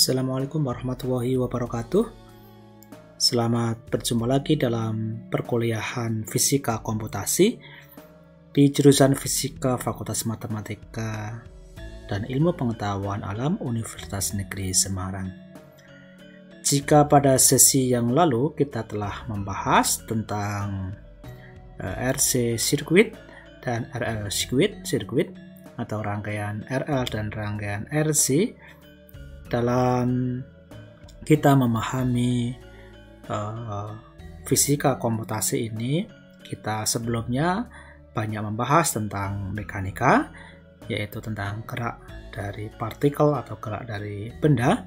Assalamualaikum warahmatullahi wabarakatuh. Selamat berjumpa lagi dalam perkuliahan Fisika Komputasi di jurusan Fisika Fakultas Matematika dan Ilmu Pengetahuan Alam Universitas Negeri Semarang. Jika pada sesi yang lalu kita telah membahas tentang RC sirkuit dan RL sirkuit atau rangkaian RL dan rangkaian RC, dalam kita memahami fisika komputasi ini, kita sebelumnya banyak membahas tentang mekanika, yaitu tentang gerak dari partikel atau gerak dari benda.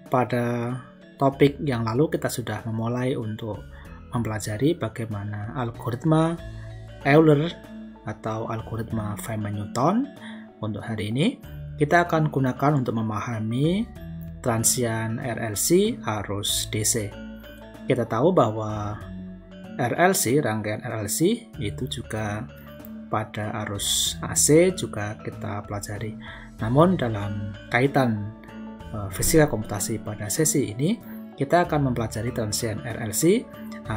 Pada topik yang lalu kita sudah memulai untuk mempelajari bagaimana algoritma Euler atau algoritma Feynman-Newton. Untuk hari ini kita akan gunakan untuk memahami transian RLC arus DC. Kita tahu bahwa RLC, rangkaian RLC itu juga pada arus AC juga kita pelajari. Namun dalam kaitan fisika komputasi pada sesi ini, kita akan mempelajari transian RLC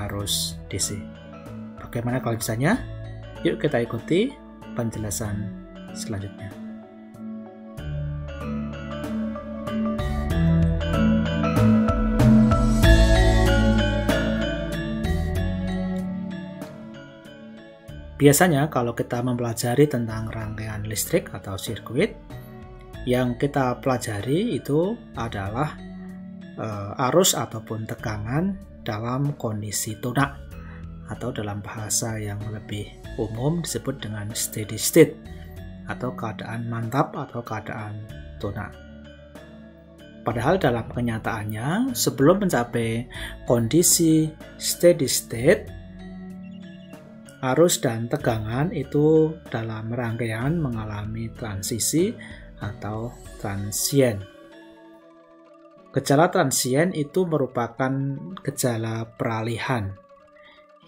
arus DC. Bagaimana kelajutannya? Yuk kita ikuti penjelasan selanjutnya. Biasanya kalau kita mempelajari tentang rangkaian listrik atau sirkuit, yang kita pelajari itu adalah arus ataupun tegangan dalam kondisi tunak, atau dalam bahasa yang lebih umum disebut dengan steady state atau keadaan mantap atau keadaan tunak. Padahal dalam kenyataannya sebelum mencapai kondisi steady state, arus dan tegangan itu dalam rangkaian mengalami transisi atau transien. Gejala transien itu merupakan gejala peralihan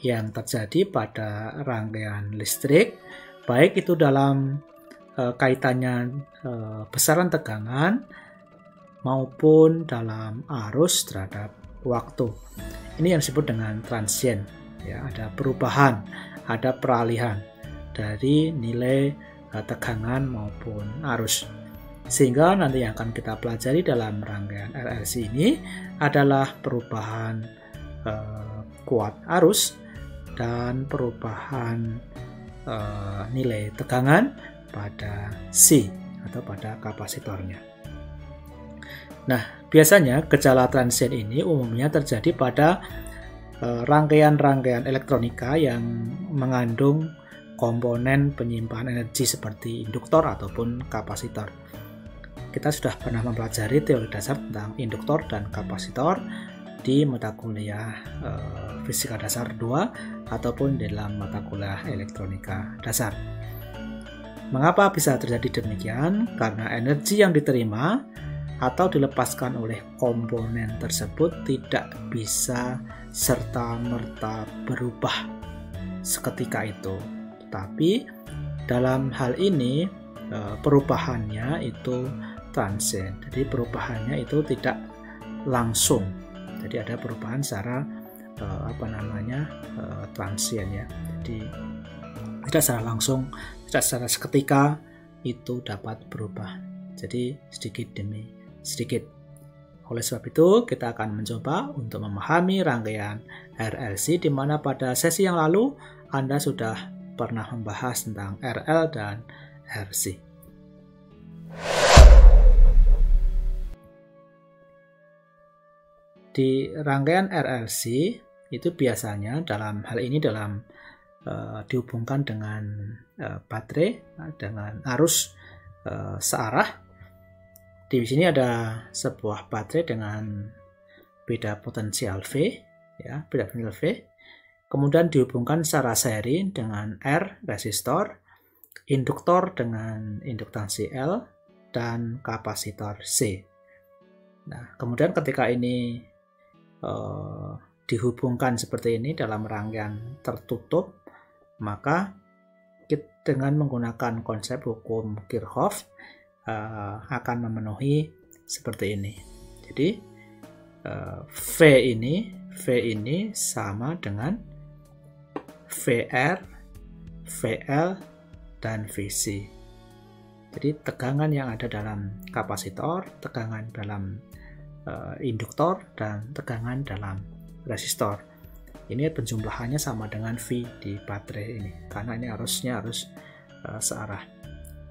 yang terjadi pada rangkaian listrik, baik itu dalam kaitannya besaran tegangan maupun dalam arus terhadap waktu. Ini yang disebut dengan transien. Ya, ada perubahan, ada peralihan dari nilai tegangan maupun arus. Sehingga nanti yang akan kita pelajari dalam rangkaian RLC ini adalah perubahan kuat arus dan perubahan nilai tegangan pada C atau pada kapasitornya. Nah, biasanya gejala transien ini umumnya terjadi pada rangkaian-rangkaian elektronika yang mengandung komponen penyimpan energi seperti induktor ataupun kapasitor. Kita sudah pernah mempelajari teori dasar tentang induktor dan kapasitor di mata kuliah Fisika Dasar 2 ataupun dalam mata kuliah Elektronika Dasar. Mengapa bisa terjadi demikian? Karena energi yang diterima atau dilepaskan oleh komponen tersebut tidak bisa serta-merta berubah seketika itu. Tetapi dalam hal ini perubahannya itu transien. Jadi perubahannya itu tidak langsung. Jadi ada perubahan secara transien ya. Jadi tidak secara langsung, tidak secara seketika itu dapat berubah. Jadi sedikit demi sedikit. Oleh sebab itu, kita akan mencoba untuk memahami rangkaian RLC, di mana pada sesi yang lalu Anda sudah pernah membahas tentang RL dan RC. Di rangkaian RLC itu biasanya dalam hal ini dihubungkan dengan baterai dengan arus searah. Di sini ada sebuah baterai dengan beda potensial V, ya, beda potensial V. Kemudian dihubungkan secara seri dengan R resistor, induktor dengan induktansi L, dan kapasitor C. Nah, kemudian ketika ini dihubungkan seperti ini dalam rangkaian tertutup, maka dengan menggunakan konsep hukum Kirchhoff akan memenuhi seperti ini. Jadi V ini sama dengan VR, VL, dan VC. Jadi tegangan yang ada dalam kapasitor, tegangan dalam induktor, dan tegangan dalam resistor. Ini penjumlahannya sama dengan V di baterai ini, karena ini arusnya arus searah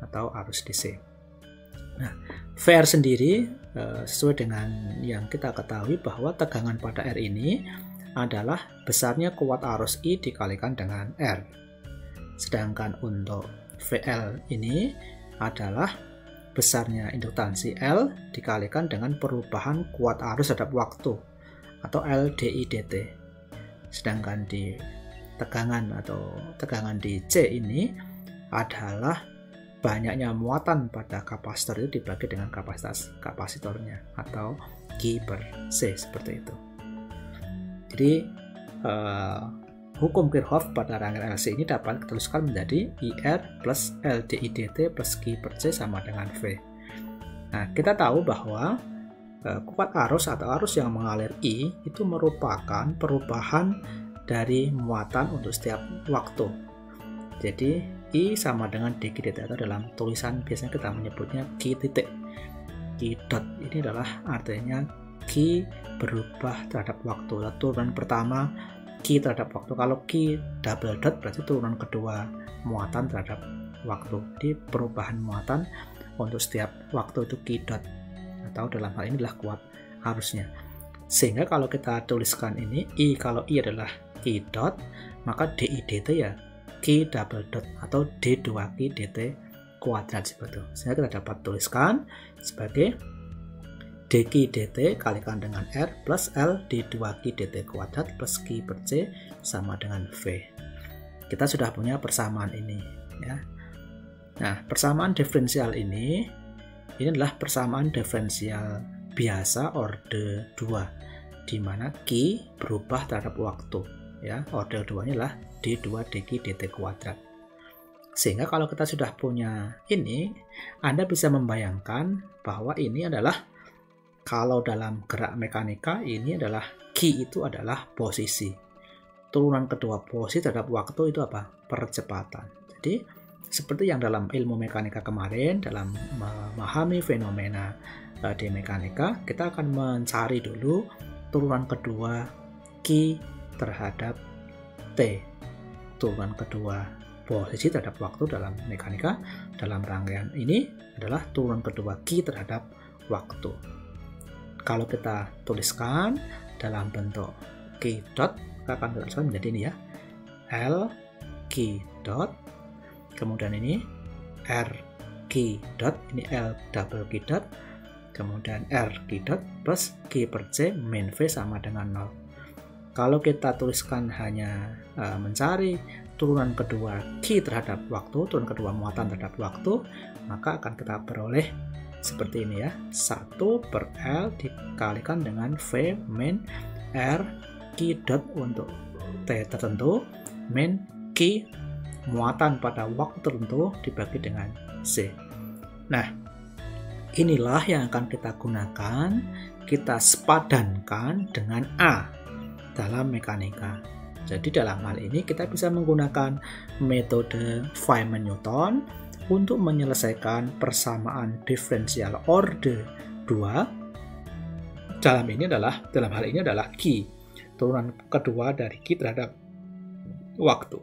atau arus DC. Nah, VR sendiri sesuai dengan yang kita ketahui bahwa tegangan pada R ini adalah besarnya kuat arus I dikalikan dengan R. Sedangkan untuk VL ini adalah besarnya induktansi L dikalikan dengan perubahan kuat arus terhadap waktu atau LDI dt. Sedangkan di tegangan di C ini adalah banyaknya muatan pada kapasitor itu dibagi dengan kapasitas kapasitornya atau Q per C, seperti itu. Jadi hukum Kirchhoff pada rangkaian LC ini dapat dituliskan menjadi IR plus LDI dt plus Q per C sama dengan V. Nah, kita tahu bahwa kuat arus atau arus yang mengalir I itu merupakan perubahan dari muatan untuk setiap waktu. Jadi I sama dengan dq dt, atau dalam tulisan biasanya kita menyebutnya Q titik. Q dot ini adalah artinya Q berubah terhadap waktu. Turunan pertama Q terhadap waktu. Kalau Q double dot berarti turunan kedua muatan terhadap waktu. Jadi perubahan muatan untuk setiap waktu itu Q dot, atau dalam hal ini adalah kuat arusnya. Sehingga kalau kita tuliskan ini I, kalau I adalah Q dot, maka DI dt ya Q double dot atau D2Q dt kuadrat, seperti itu. Sehingga kita dapat tuliskan sebagai dq dt kalikan dengan R plus L D2Q dt kuadrat plus Q per C sama dengan V. Kita sudah punya persamaan ini ya. Nah, persamaan diferensial ini adalah persamaan diferensial biasa orde 2, di mana Q berubah terhadap waktu ya. Orde 2-nya adalah D2 dq dt kuadrat. Sehingga kalau kita sudah punya ini, Anda bisa membayangkan bahwa ini adalah, kalau dalam gerak mekanika ini adalah Q itu adalah posisi. Turunan kedua posisi terhadap waktu itu apa? Percepatan. Jadi seperti yang dalam ilmu mekanika kemarin, dalam memahami fenomena di mekanika, kita akan mencari dulu turunan kedua Q terhadap T. Turunan kedua posisi terhadap waktu dalam mekanika dalam rangkaian ini adalah turunan kedua Q terhadap waktu. Kalau kita tuliskan dalam bentuk Q dot, kita akan tuliskan menjadi ini ya, L Q dot, kemudian ini R Q dot, ini L double Q dot, kemudian R Q dot plus Q per C min V sama dengan 0. Kalau kita tuliskan hanya mencari turunan kedua Q terhadap waktu, turunan kedua muatan terhadap waktu, maka akan kita peroleh seperti ini ya, 1 per L dikalikan dengan V min R Q dot untuk T tertentu min Q muatan pada waktu tertentu dibagi dengan C. Nah, inilah yang akan kita gunakan, kita sepadankan dengan A dalam mekanika. Jadi dalam hal ini kita bisa menggunakan metode Feynman-Newton untuk menyelesaikan persamaan diferensial orde 2. Dalam hal ini adalah Q, turunan kedua dari Q terhadap waktu.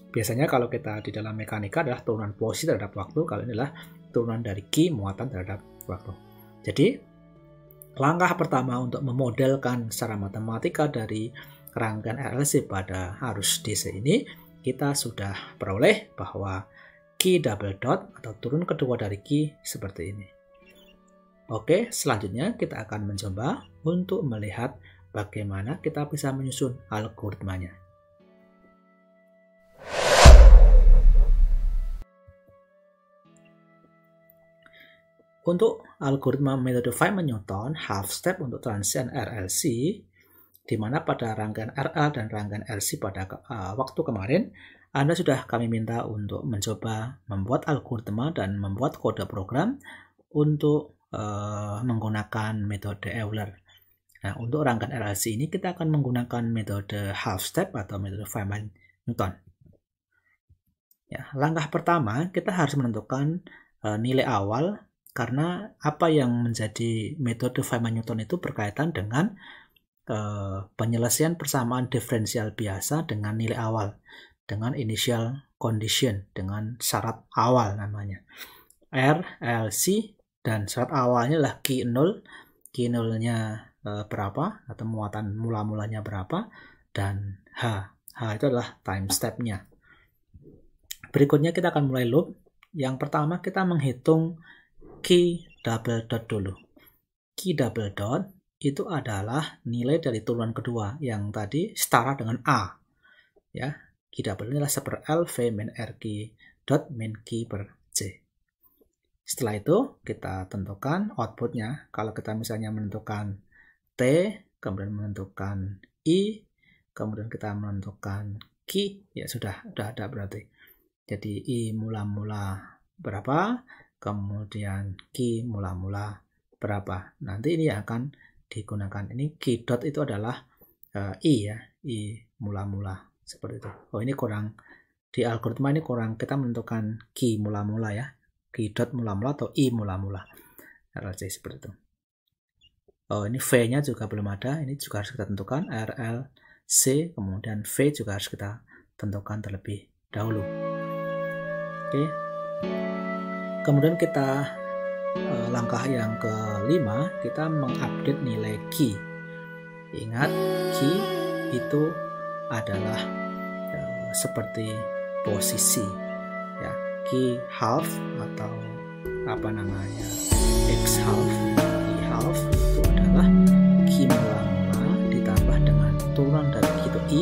Biasanya kalau kita di dalam mekanika adalah turunan posisi terhadap waktu, kalau ini adalah turunan dari Q muatan terhadap waktu. Jadi langkah pertama untuk memodelkan secara matematika dari rangkaian RLC pada arus DC ini, kita sudah peroleh bahwa Q double dot atau turun kedua dari Q seperti ini. Oke, selanjutnya kita akan mencoba untuk melihat bagaimana kita bisa menyusun algoritmanya. Untuk algoritma metode Feynman-Newton half step untuk transition RLC, di mana pada rangkaian RA dan rangkaian LC pada waktu kemarin, Anda sudah kami minta untuk mencoba membuat algoritma dan membuat kode program untuk menggunakan metode Euler. Nah, untuk rangkaian RLC ini kita akan menggunakan metode half step atau metode Feynman-Newton. Ya, langkah pertama kita harus menentukan nilai awal, karena apa yang menjadi metode Feynman-Newton itu berkaitan dengan penyelesaian persamaan diferensial biasa dengan nilai awal, dengan initial condition, dengan syarat awal namanya. RLC dan syarat awalnya adalah Q0, Q0-nya berapa atau muatan mula-mulanya berapa, dan H itu adalah time step-nya. Berikutnya kita akan mulai loop. Yang pertama kita menghitung Q double dot dulu. Q double dot itu adalah nilai dari turunan kedua yang tadi setara dengan A. Ya, Q double adalah 1/L V min RQ dot min Q per C. Setelah itu kita tentukan outputnya. Kalau kita misalnya menentukan T, kemudian menentukan I, kemudian kita menentukan Q, ya sudah ada berarti. Jadi I mula-mula berapa, kemudian Q mula-mula berapa. Nanti ini akan digunakan. Ini Q dot itu adalah I ya, I mula-mula seperti itu. Oh, ini kurang, di algoritma ini kurang, kita menentukan Q mula-mula ya, Q dot mula-mula atau I mula-mula. RLC seperti itu. Oh, ini V-nya juga belum ada, ini juga harus kita tentukan. RLC, kemudian V juga harus kita tentukan terlebih dahulu. Oke. Kemudian kita langkah yang kelima, kita mengupdate nilai Q. Ingat, Q itu adalah seperti posisi ya, Q half atau apa namanya, X half. Q half itu adalah Q mula-mula ditambah dengan turunan dari Q itu I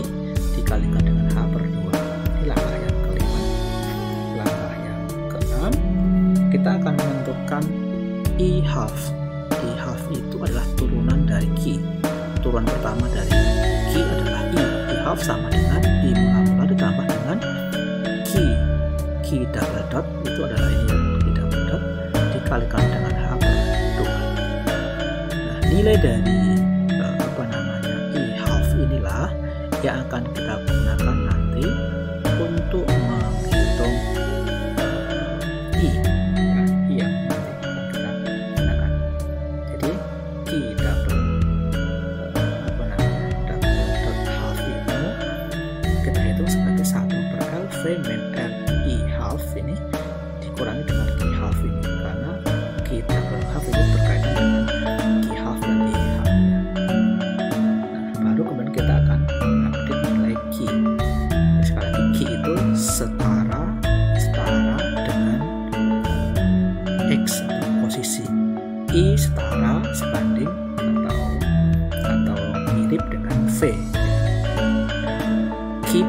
dikalikan dengan H per 2. Ini langkah yang kelima. Langkah yang keenam, kita akan menentukan I half. I half itu adalah turunan dari Q. Turunan pertama dari Q adalah I. I half sama dengan I mula-mula ditambah dengan Q double dot, itu adalah ini ya, Q double dot dikalikan dengan H per 2. Nah, nilai dari I half inilah yang akan kita gunakan nanti untuk menghitung I ya, I yang nanti akan kita gunakan. Jadi Q double double dot half itu kita hitung sebagai 1/L V min R I half ini dikurangi dengan Q half ini, karena Q double half ini berkaitan dengan Q half dan I half. Nah, baru kemudian kita akan update nilai Q. Sekali lagi, Q itu setara dengan X atau posisi, I setara sebanding atau mirip dengan V. Q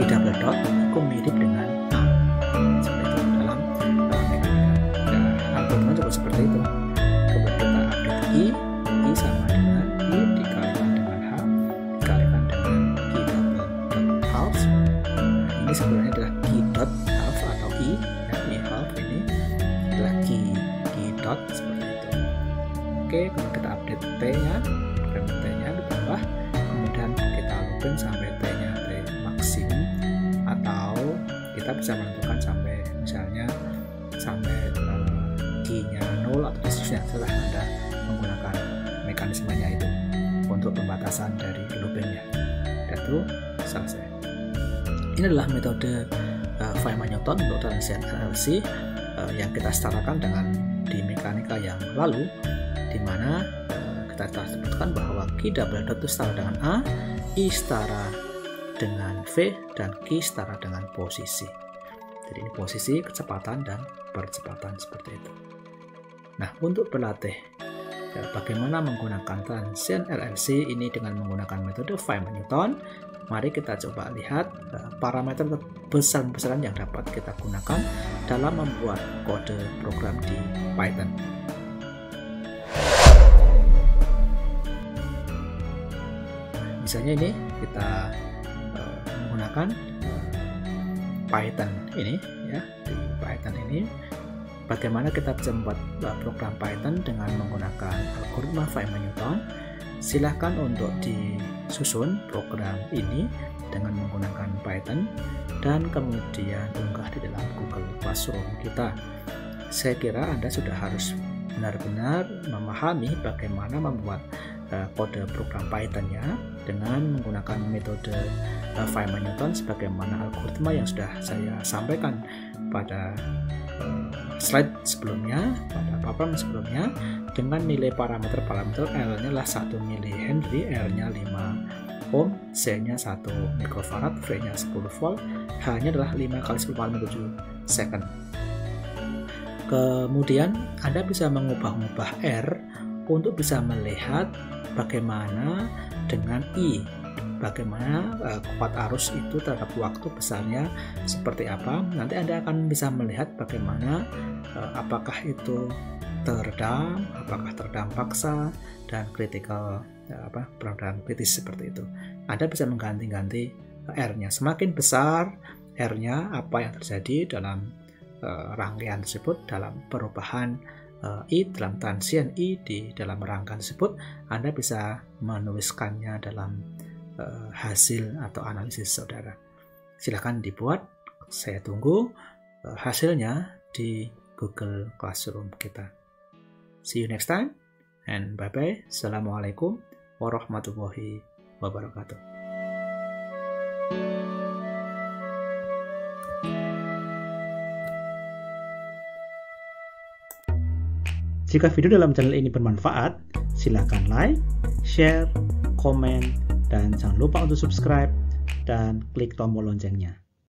double dot itu mirip dengan A. Seperti itu dalam mekanika. Nah, algoritma juga seperti itu. Kemudian kita update I sama dengan I dikalikan dengan H dikalikan dengan Q double dot half. Nah, ini sebenarnya adalah Q dot half atau I, ya, I half ini adalah Q dot seperti itu. Oke, kemudian kita update T-nya, T-nya ditambah, kemudian kita looping sampai T-nya T maksimum, atau kita bisa menentukan sampai misalnya sampai Q-nya 0 atau seterusnya setelah Anda menggunakan mekanismenya itu untuk pembatasan dari loopingnya. Dan itu selesai. Ini adalah metode Feynman-Newton untuk transient RLC yang kita setarakan dengan di mekanika yang lalu, di mana kita telah sebutkan bahwa Q double dot itu setara dengan A, I setara dengan V, dan Q setara dengan posisi. Jadi ini posisi, kecepatan, dan percepatan seperti itu. Nah, untuk berlatih bagaimana menggunakan transient RLC ini dengan menggunakan metode Feynman-Newton, mari kita coba lihat parameter besar-besaran yang dapat kita gunakan dalam membuat kode program di Python. Misalnya ini kita menggunakan Python ini ya, di Python ini bagaimana kita bisa membuat program Python dengan menggunakan algoritma Feynman-Newton. Silahkan untuk disusun program ini dengan menggunakan Python dan kemudian unggah di dalam Google Classroom kita. Saya kira Anda sudah harus benar-benar memahami bagaimana membuat kode program Python-nya dengan menggunakan metode Feynman-Newton sebagaimana algoritma yang sudah saya sampaikan pada slide sebelumnya, pada paparan sebelumnya, dengan nilai parameter L-nya lah 1 mH, R-nya 5 ohm, C-nya 1 mikrofarad, V-nya 10 volt, H-nya adalah 5 kali 10⁷ second. Kemudian Anda bisa mengubah-ubah R untuk bisa melihat bagaimana dengan I, bagaimana kuat arus itu terhadap waktu besarnya seperti apa. Nanti Anda akan bisa melihat bagaimana apakah itu teredam, apakah teredam paksa, dan critical peredam kritis seperti itu. Anda bisa mengganti-ganti R-nya. Semakin besar R-nya, apa yang terjadi dalam rangkaian tersebut, dalam perubahan I, dalam transien I di dalam rangkaian tersebut, Anda bisa menuliskannya dalam hasil atau analisis saudara. Silahkan dibuat, saya tunggu hasilnya di Google Classroom kita. See you next time and bye-bye. Assalamualaikum warahmatullahi wabarakatuh. Jika video dalam channel ini bermanfaat, silakan like, share, komen, dan jangan lupa untuk subscribe dan klik tombol loncengnya.